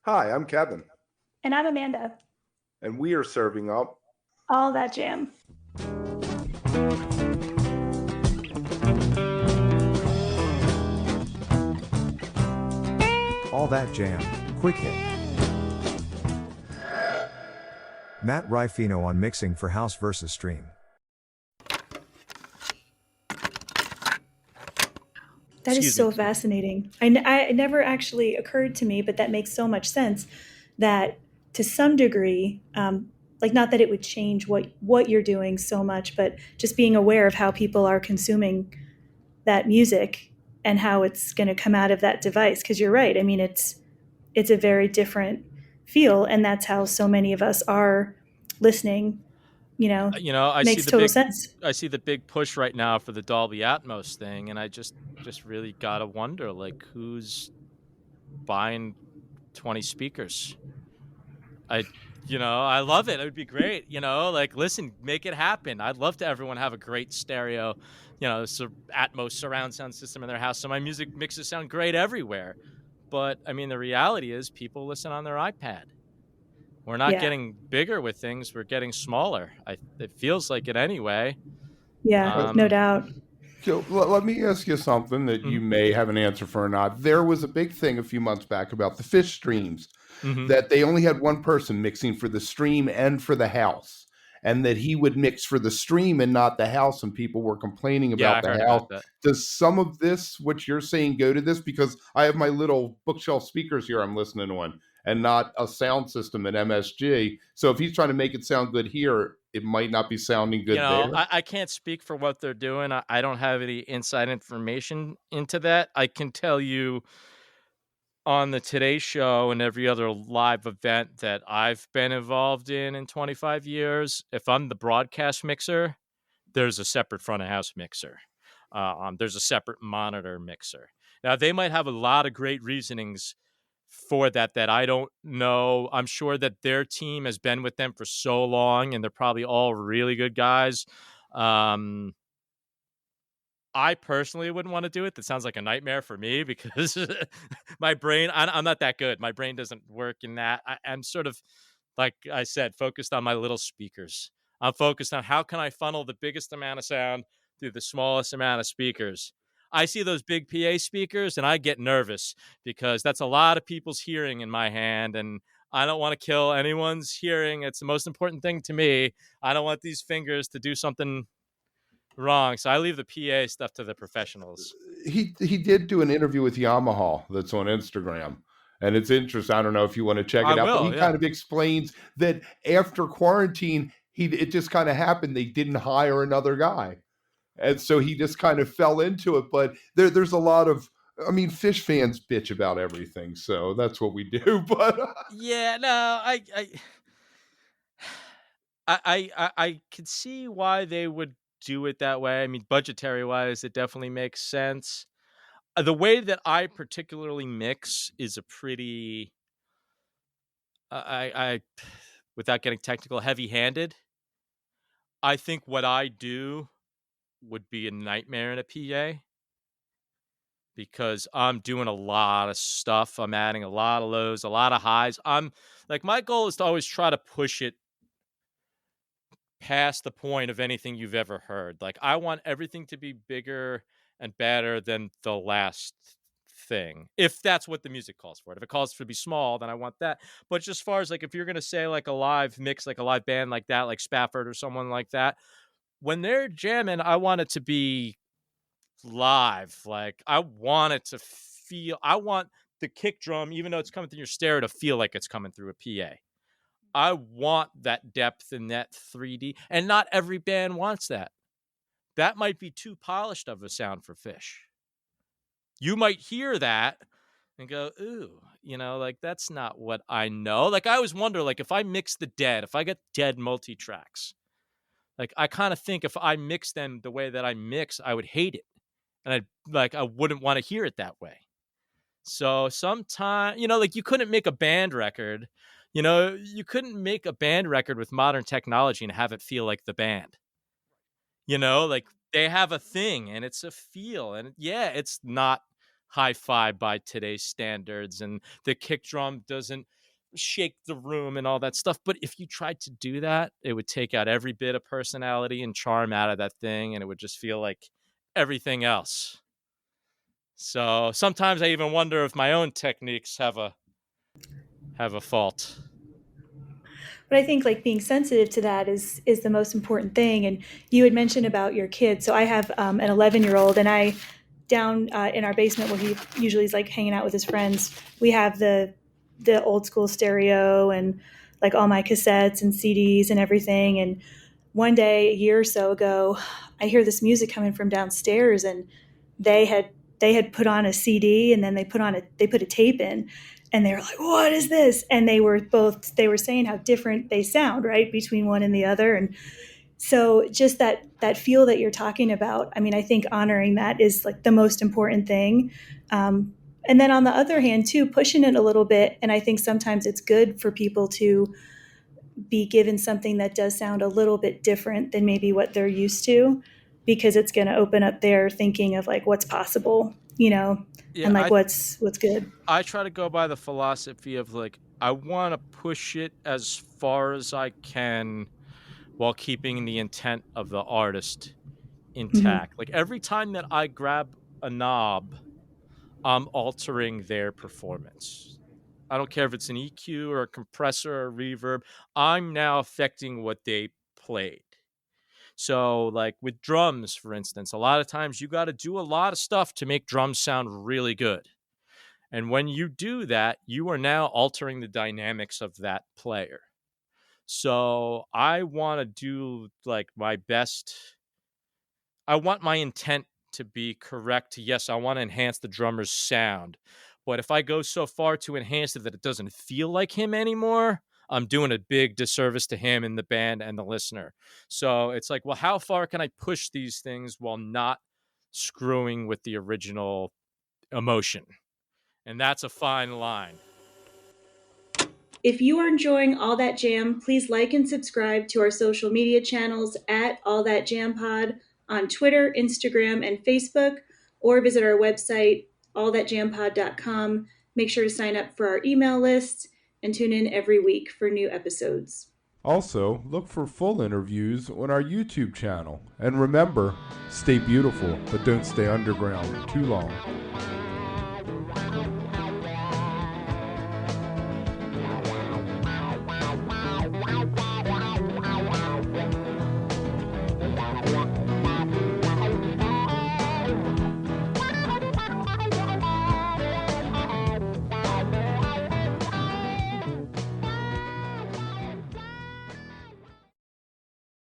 Hi, I'm Kevin, And I'm Amanda. and we are serving up All that jam. All That Jam, Quick Hit. Matt Rifino on mixing for House vs. Stream. That is Excuse me. so fascinating. It never actually occurred to me, but that makes so much sense that to some degree, like not that it would change what you're doing so much, but just being aware of how people are consuming that music and how it's going to come out of that device. Because you're right. I mean, it's a very different feel, and that's how so many of us are listening. You know, I see makes the total big sense. push right now for the Dolby Atmos thing, and I just really gotta wonder, like, who's buying 20 speakers? I love it. It would be great. Like, listen, make it happen. I'd love to everyone have a great stereo, Atmos surround sound system in their house, so my music mixes sound great everywhere. But I mean, the reality is, people listen on their iPad. We're not Yeah, getting bigger with things, we're getting smaller. It feels like it anyway. yeah, But no Um, doubt. so let me ask you something that you mhm, may have an answer for or not. There was a big thing a few months back about the fish streams, mhm. that they only had one person mixing for the stream and for the house, and that he would mix for the stream and not the house, and people were complaining Yeah, about I the heard about house. that. Does some of this, what you're saying, go to this? Because I have my little bookshelf speakers here I'm listening on, and not a sound system at MSG. So if he's trying to make it sound good here, it might not be sounding good there. I can't speak for what they're doing. I don't have any inside information into that. I can tell you on the Today Show and every other live event that I've been involved in 25 years, if I'm the broadcast mixer, there's a separate front of house mixer. There's a separate monitor mixer. Now, they might have a lot of great reasonings for that I don't know. I'm sure that their team has been with them for so long, and they're probably all really good guys. Um, I personally wouldn't want to do it. That sounds like a nightmare for me because my brain, I'm not that good. My brain doesn't work in that. I'm sort of, like I said, focused on my little speakers. I'm focused on how can I funnel the biggest amount of sound through the smallest amount of speakers. I see those big PA speakers and I get nervous because that's a lot of people's hearing in my hand, and I don't want to kill anyone's hearing. It's the most important thing to me. I don't want these fingers to do something wrong, so I leave the PA stuff to the professionals. He did do an interview with Yamaha that's on Instagram, and it's interesting. I don't know if you want to check I it out, but he will, yeah. kind of explains that after quarantine, he it just kind of happened. They didn't hire another guy, and so he just kind of fell into it. But there's a lot of, I mean, fish fans bitch about everything, so that's what we do. But Yeah, no, I could see why they would do it that way. I mean, budgetary wise, it definitely makes sense. The way that I particularly mix is a pretty, I without getting technical, heavy handed. I think what I do would be a nightmare in a PA because I'm doing a lot of stuff. I'm adding a lot of lows, a lot of highs. I'm like, my goal is to always try to push it past the point of anything you've ever heard. Like, I want everything to be bigger and better than the last thing, if that's what the music calls for. If it calls for to be small, then I want that. But just as far as, like, if you're gonna say like a live mix, like a live band like that, like Spafford or someone like that, when they're jamming, I want it to be live. Like, I want it to feel. I want the kick drum, even though it's coming through your stereo, to feel like it's coming through a PA. I want that depth and that 3D, and not every band wants that. That might be too polished of a sound for Fish. You might hear that and go, "Ooh, like, that's not what I know." Like, I always wonder, like, if I mix the Dead, if I get Dead multi-tracks, like, I kinda think if I mix them the way that I mix, I would hate it, and I wouldn't wanna hear it that way. So sometime, like, you couldn't make a band record. You couldn't make a band record with modern technology and have it feel like the band. Like, they have a thing and it's a feel, and yeah, it's not hi-fi by today's standards, and the kick drum doesn't shake the room and all that stuff. But if you tried to do that, it would take out every bit of personality and charm out of that thing, and it would just feel like everything else. So sometimes I even wonder if my own techniques have a fault. But I think like being sensitive to that is the most important thing. And you had mentioned about your kids. So I have an 11-year-old, and I down in our basement where he usually is like hanging out with his friends. We have the old school stereo and like all my cassettes and CDs and everything. And one day, a year or so ago, I hear this music coming from downstairs, and they had they had put on a CD, and then they put a tape in, and they were like, "What is this?" And they were saying how different they sound, right, between one and the other. And so just that feel that you're talking about, I mean, I think honoring that is like the most important thing. And then on the other hand, too, pushing it a little bit. And I think sometimes it's good for people to be given something that does sound a little bit different than maybe what they're used to, because it's going to open up their thinking of like what's possible, Yeah, and like what's good. I try to go by the philosophy of like, I want to push it as far as I can while keeping the intent of the artist Mhm. intact. Like every time that I grab a knob, I'm altering their performance. I don't care if it's an EQ or a compressor or a reverb. I'm now affecting what they played. So, like with drums, for instance, a lot of times you got to do a lot of stuff to make drums sound really good. And when you do that, you are now altering the dynamics of that player. So, I want to do like my best. I want my intent to be correct. Yes, I want to enhance the drummer's sound. But if I go so far to enhance it that it doesn't feel like him anymore, I'm doing a big disservice to him and the band and the listener. So it's like, well, how far can I push these things while not screwing with the original emotion? And that's a fine line. If you are enjoying All That Jam, please like and subscribe to our social media channels at All That Jam Pod on Twitter, Instagram, and Facebook, or visit our website, allthatjampod.com. Make sure to sign up for our email list and tune in every week for new episodes. Also, look for full interviews on our YouTube channel. And remember, stay beautiful, but don't stay underground too long.